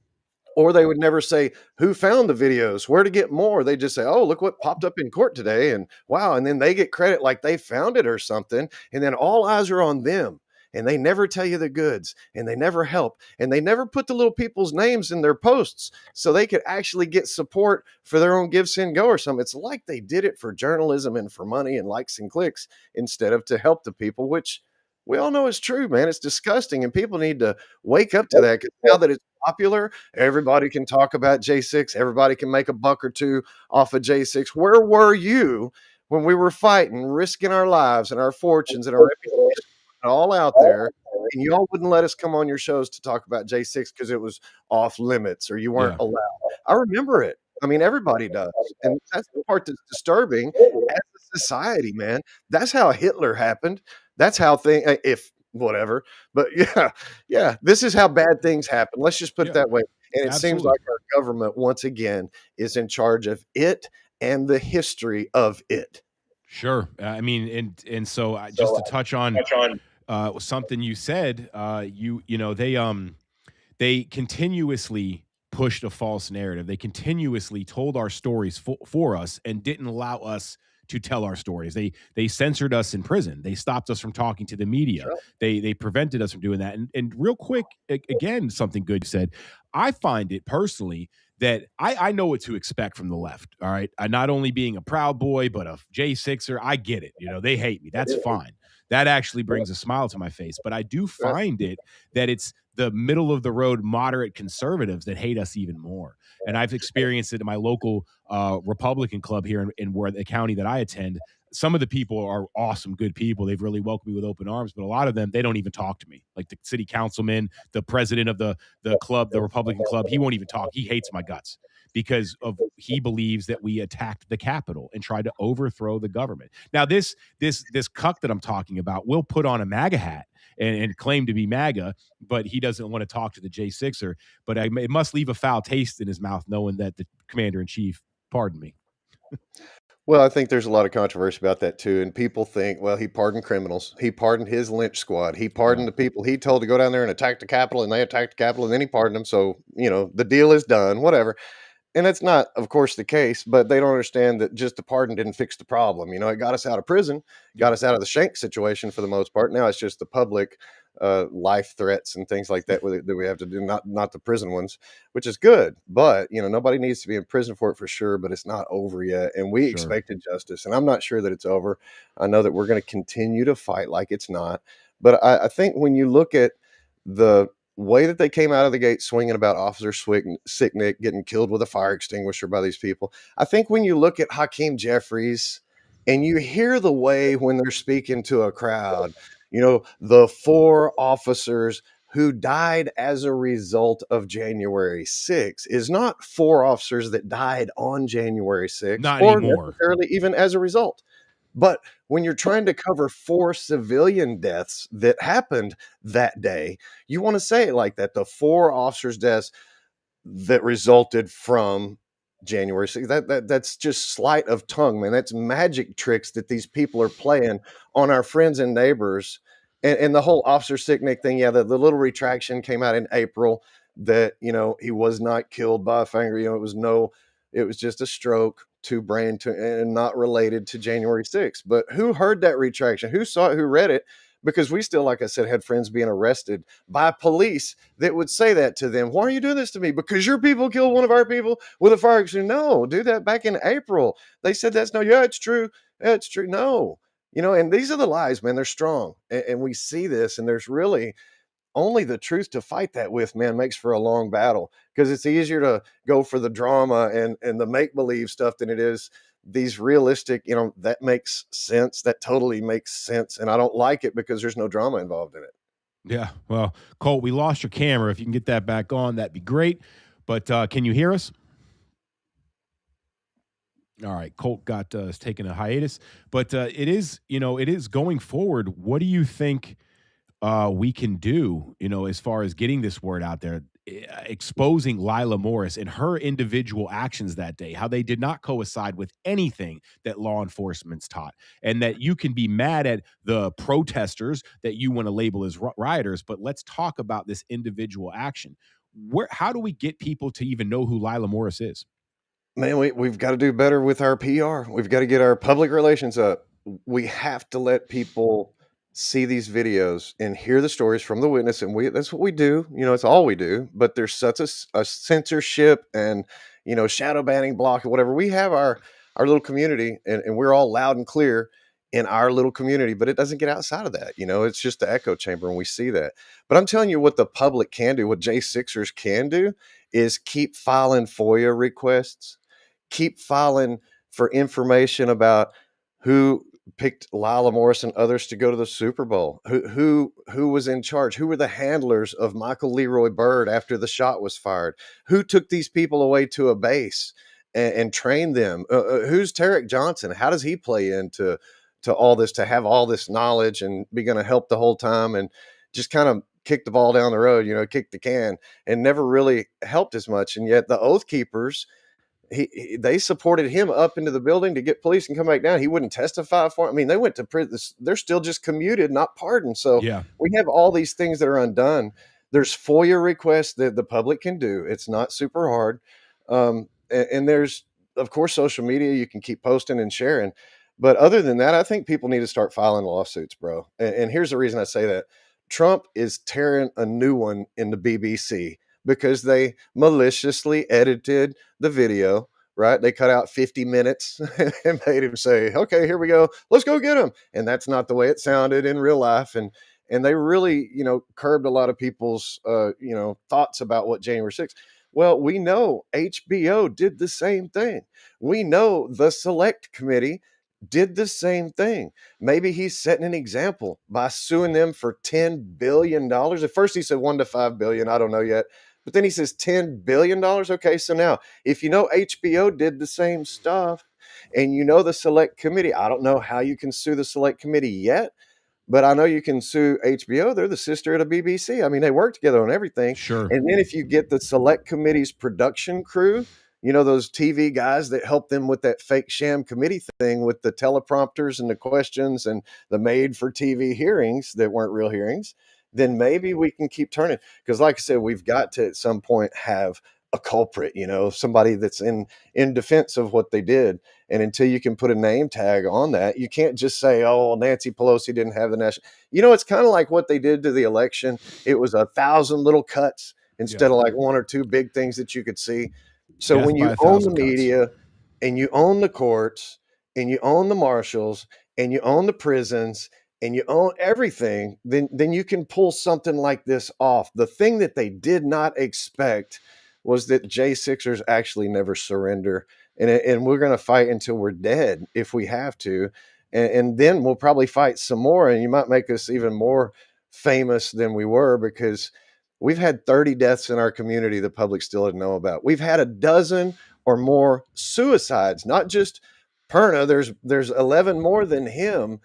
Or they would never say who found the videos, where to get more. They just say, oh, look what popped up in court today. And wow. And then they get credit like they found it or something. And then all eyes are on them. And they never tell you the goods, and they never help, and they never put the little people's names in their posts so they could actually get support for their own Give, Send, Go or something. It's like they did it for journalism and for money and likes and clicks instead of to help the people, which we all know is true, man. It's disgusting, and people need to wake up to that, because now that it's popular, everybody can talk about J6. Everybody can make a buck or two off of J6. Where were you when we were fighting, risking our lives and our fortunes and our reputation all out there, and you all wouldn't let us come on your shows to talk about J6 because it was off limits or you weren't allowed? I remember it. I mean, everybody does. And that's the part that's disturbing as a society, man. That's how Hitler happened. That's how if whatever. But yeah, this is how bad things happen. Let's just put it that way. And it seems like our government, once again, is in charge of it and the history of it. Sure. I mean, and so just to touch on something you said, they continuously pushed a false narrative. They continuously told our stories for us and didn't allow us to tell our stories. They censored us in prison. They stopped us from talking to the media. Sure. They prevented us from doing that. And real quick, again, something good you said. I find it personally that I know what to expect from the left. All right. Not only being a Proud Boy, but a J6er. I get it. They hate me. That's fine. That actually brings a smile to my face. But I do find it that it's the middle of the road moderate conservatives that hate us even more. And I've experienced it in my local Republican club here in where the county that I attend. Some of the people are awesome, good people. They've really welcomed me with open arms, but a lot of them, they don't even talk to me. Like the city councilman, the president of the club, the Republican club, he won't even talk. He hates my guts because of he believes that we attacked the Capitol and tried to overthrow the government. Now, this cuck that I'm talking about will put on a MAGA hat and claim to be MAGA, but he doesn't want to talk to the J6er. But it must leave a foul taste in his mouth knowing that the commander in chief, pardon me. Well, I think there's a lot of controversy about that too. And people think, well, he pardoned criminals. He pardoned his lynch squad. He pardoned the people he told to go down there and attack the Capitol, and they attacked the Capitol, and then he pardoned them. So, the deal is done, whatever. And that's not, of course, the case, but they don't understand that just the pardon didn't fix the problem. It got us out of prison, got us out of the Shank situation for the most part. Now it's just the public life threats and things like that that we have to do, not the prison ones, which is good. But, nobody needs to be in prison for it for sure, but it's not over yet. And we expected justice, and I'm not sure that it's over. I know that we're going to continue to fight like it's not. But I think when you look at the way that they came out of the gate swinging about Officer Sicknick getting killed with a fire extinguisher by these people. I think when you look at Hakeem Jeffries and you hear the way when they're speaking to a crowd, the 4 officers who died as a result of January 6th is not 4 officers that died on January 6th Not or anymore. necessarily even as a result. But when you're trying to cover 4 civilian deaths that happened that day, you want to say it like that. The 4 officers' deaths that resulted from January 6th. That's just sleight of tongue, man. That's magic tricks that these people are playing on our friends and neighbors. And the whole Officer Sicknick thing, yeah, the little retraction came out in April that, he was not killed by a finger. It was just a stroke to brain and not related to January 6th. But who heard that retraction? Who saw it? Who read it? Because we still, like I said, had friends being arrested by police that would say that to them. Why are you doing this to me? Because your people killed one of our people with a fire extinguisher. No, do that back in April. They said that's no, yeah, it's true. Yeah, it's true. No, and these are the lies, man. They're strong. And we see this, and there's really only the truth to fight that with, man. Makes for a long battle because it's easier to go for the drama and the make-believe stuff than it is these realistic, that makes sense. That totally makes sense. And I don't like it because there's no drama involved in it. Yeah. Well, Colt, we lost your camera. If you can get that back on, that'd be great. But can you hear us? All right. Colt got is taking a hiatus, but it is going forward. What do you think we can do, as far as getting this word out there, exposing Lila Morris and her individual actions that day, how they did not coincide with anything that law enforcement's taught, and that you can be mad at the protesters that you want to label as rioters, but let's talk about this individual action. How do we get people to even know who Lila Morris is? Man, we've got to do better with our PR. We've got to get our public relations up. We have to let people see these videos and hear the stories from the witness. And that's what we do. It's all we do. But there's such a censorship and, shadow banning block or whatever. We have our little community and we're all loud and clear in our little community, but it doesn't get outside of that. It's just the echo chamber and we see that. But I'm telling you what the public can do, what J6ers can do is keep filing FOIA requests. Keep filing for information about who picked Lila Morris and others to go to the Super Bowl, who was in charge, who were the handlers of Michael Leroy Bird after the shot was fired, who took these people away to a base and trained them, who's Tarek Johnson, how does he play into all this, to have all this knowledge and be going to help the whole time and just kind of kick the ball down the road, kick the can, and never really helped as much. And yet the Oath Keepers, they supported him up into the building to get police and come back down. He wouldn't testify for it. I mean, they went to prison. They're still just commuted, not pardoned. So we have all these things that are undone. There's FOIA requests that the public can do. It's not super hard. And there's, of course, social media. You can keep posting and sharing. But other than that, I think people need to start filing lawsuits, bro. And here's the reason I say that. Trump is tearing a new one in the BBC because they maliciously edited the video, right? They cut out 50 minutes and made him say, okay, here we go. Let's go get him. And that's not the way it sounded in real life. And and they really, curbed a lot of people's, thoughts about what January 6th. Well, we know HBO did the same thing. We know the Select Committee did the same thing. Maybe he's setting an example by suing them for $10 billion. At first he said 1 to 5 billion. I don't know yet. But then he says $10 billion. Okay, so now if you know HBO did the same stuff and you know the Select Committee, I don't know how you can sue the Select Committee yet, but I know you can sue HBO. They're the sister of the BBC. I mean, they work together on everything. Sure. And then if you get the Select Committee's production crew, those TV guys that help them with that fake sham committee thing with the teleprompters and the questions and the made for TV hearings that weren't real hearings, then maybe we can keep turning. Because like I said, we've got to at some point have a culprit, somebody that's in defense of what they did. And until you can put a name tag on that, you can't just say, oh, Nancy Pelosi didn't have the national. It's kind of like what they did to the election. It was 1,000 little cuts instead of like 1 or 2 big things that you could see. So Death when by you own the 1,000 cuts. media and you own the courts and you own the marshals and you own the prisons and you own everything, then you can pull something like this off. The thing that they did not expect was that J6ers actually never surrender. And we're going to fight until we're dead if we have to. And then we'll probably fight some more. And you might make us even more famous than we were, because we've had 30 deaths in our community the public still didn't know about. We've had a dozen or more suicides, not just Perna. There's 11 more than him.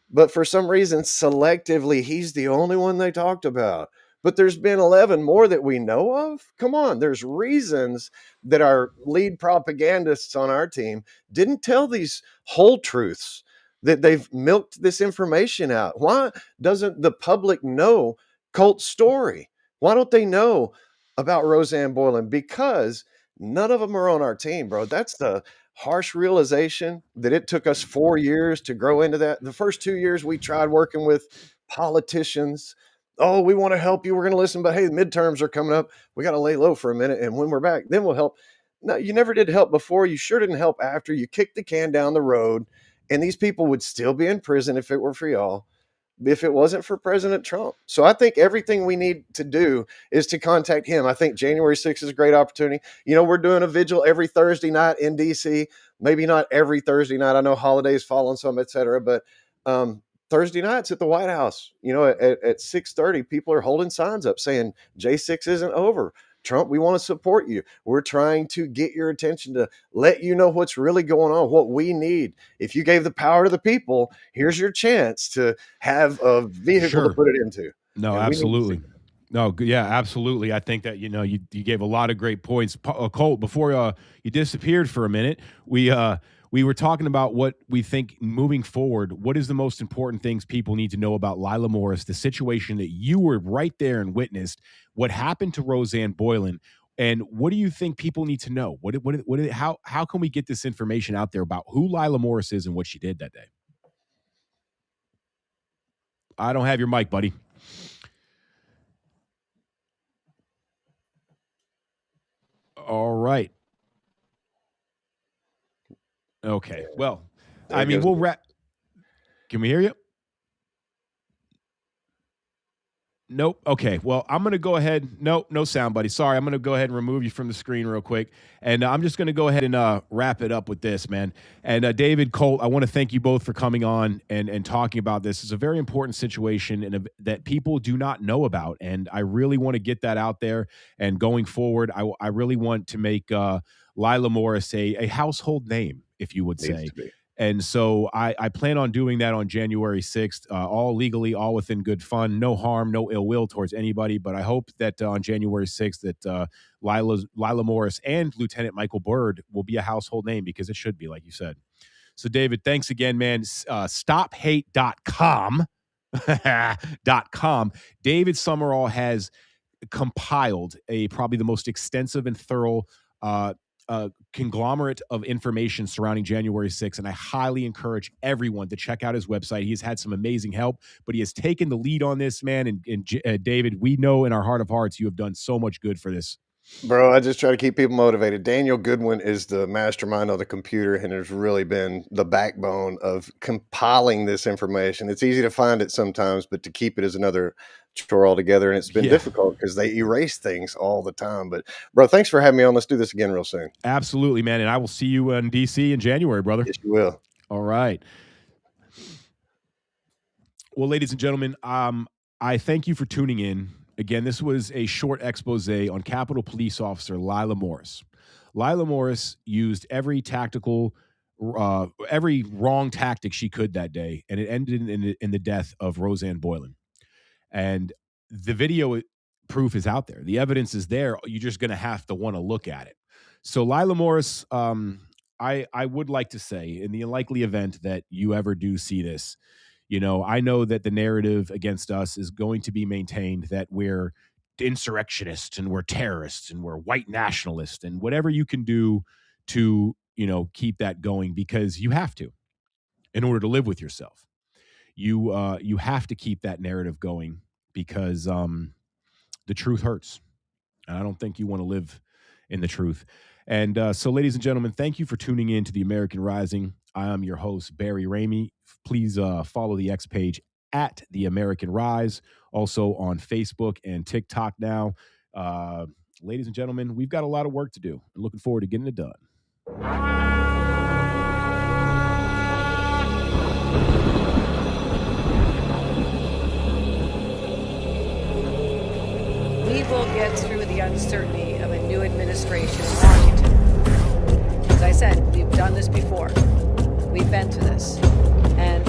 But for some reason, selectively, he's the only one they talked about. But there's been 11 more that we know of. Come on, there's reasons that our lead propagandists on our team didn't tell these whole truths, that they've milked this information out. Why doesn't the public know Colt's story? Why don't they know about Roseanne Boylan? Because none of them are on our team, bro. That's the harsh realization that it took us 4 years to grow into that. The first 2 years we tried working with politicians. Oh, we want to help you. We're going to listen, but hey, the midterms are coming up. We got to lay low for a minute. And when we're back, then we'll help. No, you never did help before. You sure didn't help after. You kicked the can down the road, and these people would still be in prison if it were for y'all, if it wasn't for President Trump. So I think everything we need to do is to contact him. I think January 6th is a great opportunity. We're doing a vigil every Thursday night in DC, maybe not every Thursday night. I know holidays fall on some, et cetera, but Thursday nights at the White House, at 6:30, people are holding signs up saying J6 isn't over. Trump, we want to support you. We're trying to get your attention to let you know what's really going on, what we need. If you gave the power to the people, here's your chance to have a vehicle to put it into. No, absolutely. No, yeah, absolutely. I think that, you gave a lot of great points. Colt, before you disappeared for a minute, we were talking about what we think moving forward. What is the most important things people need to know about Lila Morris, the situation that you were right there and witnessed, what happened to Roseanne Boylan, and what do you think people need to know? How can we get this information out there about who Lila Morris is and what she did that day? I don't have your mic, buddy. All right. Okay. Well, I mean, we'll wrap. Can we hear you? Nope. Okay. Well, I'm going to go ahead. Nope. No sound, buddy. Sorry. I'm going to go ahead and remove you from the screen real quick. And I'm just going to go ahead and wrap it up with this, man. And David, Colt, I want to thank you both for coming on and talking about this. It's a very important situation and that people do not know about. And I really want to get that out there. And going forward, I really want to make Lila Morris a household name, if you would say. And so I plan on doing that on January 6th, all legally, all within good fun, no harm, no ill will towards anybody. But I hope that on January 6th that Lila Morris and Lieutenant Michael Byrd will be a household name, because it should be, like you said. So, David, thanks again, man. StopHate.com. David Summerall has compiled probably the most extensive and thorough conglomerate of information surrounding January 6th, and I highly encourage everyone to check out his website. He has had some amazing help, but he has taken the lead on this, man. And David, we know in our heart of hearts you have done so much good for this Bro, I just try to keep people motivated. Daniel Goodwin is the mastermind on the computer and has really been the backbone of compiling this information. It's easy to find it sometimes, but to keep it is another chore altogether. And it's been difficult because they erase things all the time. But, bro, thanks for having me on. Let's do this again real soon. Absolutely, man. And I will see you in D.C. in January, brother. Yes, you will. All right. Well, ladies and gentlemen, I thank you for tuning in. Again, this was a short expose on Capitol Police Officer Lila Morris. Lila Morris used every wrong tactic she could that day, and it ended in the death of Roseanne Boylan. And the video proof is out there. The evidence is there. You're just going to have to want to look at it. So Lila Morris, I would like to say, in the unlikely event that you ever do see this, I know that the narrative against us is going to be maintained that we're insurrectionists and we're terrorists and we're white nationalists and whatever you can do to, keep that going, because you have to in order to live with yourself. You have to keep that narrative going because the truth hurts. And I don't think you want to live in the truth. And so, ladies and gentlemen, thank you for tuning in to The American Rising. I am your host, Barry Ramey. Please follow the X page at The American Rise, also on Facebook and TikTok now. Ladies and gentlemen, we've got a lot of work to do. I'm looking forward to getting it done. We will get through the uncertainty of a new administration in Washington. As I said, we've done this before. We've been through this. And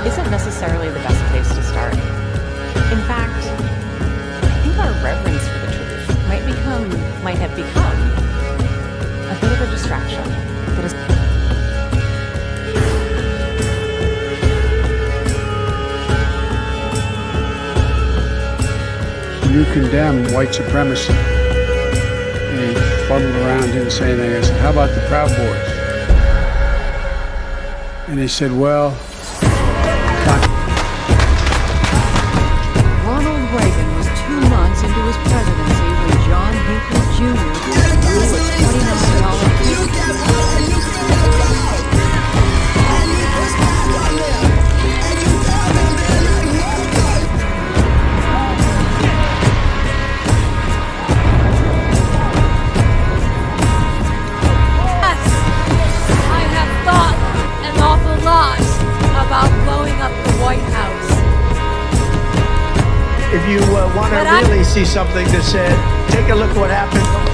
isn't necessarily the best place to start. In fact, I think our reverence for the truth might have become a bit of a distraction that is. You condemn white supremacy. And he fuddled around, didn't say anything. I said, how about the Proud Boys? And he said, well, Ronald Reagan was 2 months into his presidency when John Hinckley Jr. blew a $20 million about blowing up the White House. If you want to really see something that said, take a look what happened.